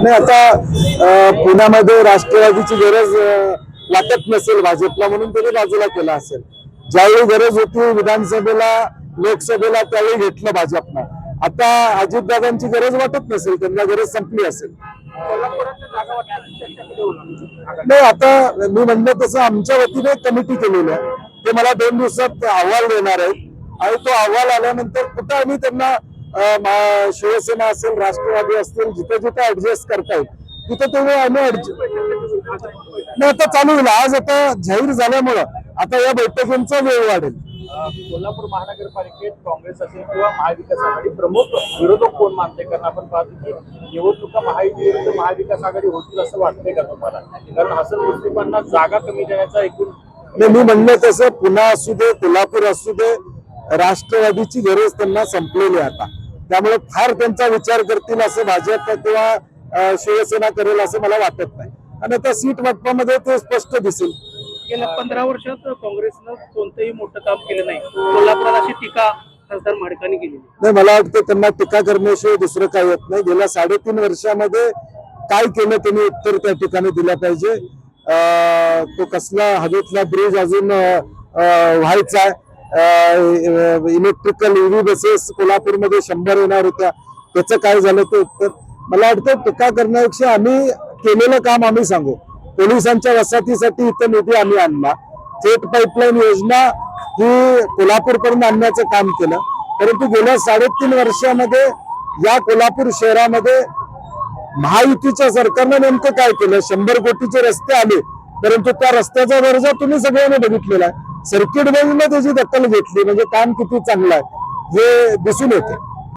नाही आता पुण्यामध्ये राष्ट्रवादीची गरज वाटत नसेल भाजपला म्हणून त्यांनी बाजूला केला असेल. ज्यावेळी गरज होती विधानसभेला लोकसभेला त्यावेळी घेतलं भाजपनं. आता अजितदादांची गरज वाटत नसेल, त्यांना गरज संपली असेल. नाही आता मी म्हणलं तसं आमच्या वतीने कमिटी केलेली आहे, ते मला 2 दिवसात अहवाल देणार आहेत आणि तो अहवाल आल्यानंतर कुठं आम्ही त्यांना शिवसेना असेल राष्ट्रवादी असतील जिथे जिथे ऍडजस्ट करतायत तिथे तेव्हा आम्ही नाही आता चालू होईल. आज आता जाहीर झाल्यामुळं आता या बैठकींचा वेळ वाढेल. कोल्हापूर महानगरपालिकेत काँग्रेस असेल किंवा महाविकास आघाडी प्रमुख विरोधक कोण मानते? कारण आपण पाहतो की निवडणुका महायुती विरुद्ध महाविकास आघाडी होतील असं वाटतंय का तुम्हाला? कारण हसन मुश्रीफांना जागा कमी देण्याचा एकूण मी म्हणलं तसं पुन्हा असू दे कोल्हापूर असू दे राष्ट्रवादीची गरज त्यांना संपलेली आहे आता. त्यामुळे फार त्यांचा विचार करतील असं भाजप किंवा शिवसेना करेल असं मला वाटत नाही. आणि आता सीट वाटपामध्ये ते स्पष्ट दिसेल. गेल्या 15 वर्षात काँग्रेसनं कोणतंही मोठं काम केलं नाही. कोल्हापुरात अशी टीका खासदार माडकांनी केली नाही. मला वाटतं त्यांना टीका करण्याशिवाय दुसरं काही येत नाही. गेल्या 3.5 वर्षामध्ये काय केलं त्यांनी उत्तर त्या ठिकाणी दिलं पाहिजे. तो कसला हवेतला ब्रिज अजून व्हायचा आहे. इलेक्ट्रिकल ईव्ही बसेस कोल्हापूरमध्ये 100 येणार होत्या, त्याचं काय झालं ते उत्तर. मला वाटतं टीका करण्यापेक्षा आम्ही केलेलं काम आम्ही सांगू. पोलिसांच्या वसाहतीसाठी इथं निधी आम्ही आणला. थेट पाईपलाईन योजना ही कोल्हापूरपर्यंत आणण्याचं काम केलं. परंतु गेल्या 3.5 वर्षामध्ये या कोल्हापूर शहरामध्ये महायुतीच्या सरकारनं नेमकं काय केलं? 100 कोटीचे रस्ते आले, परंतु त्या रस्त्याचा दर्जा तुम्ही सगळ्यांनी बघितलेला आहे. सर्किट बेंचने त्याची दखल घेतली म्हणजे काम किती चांगलं आहे हे दिसून येते.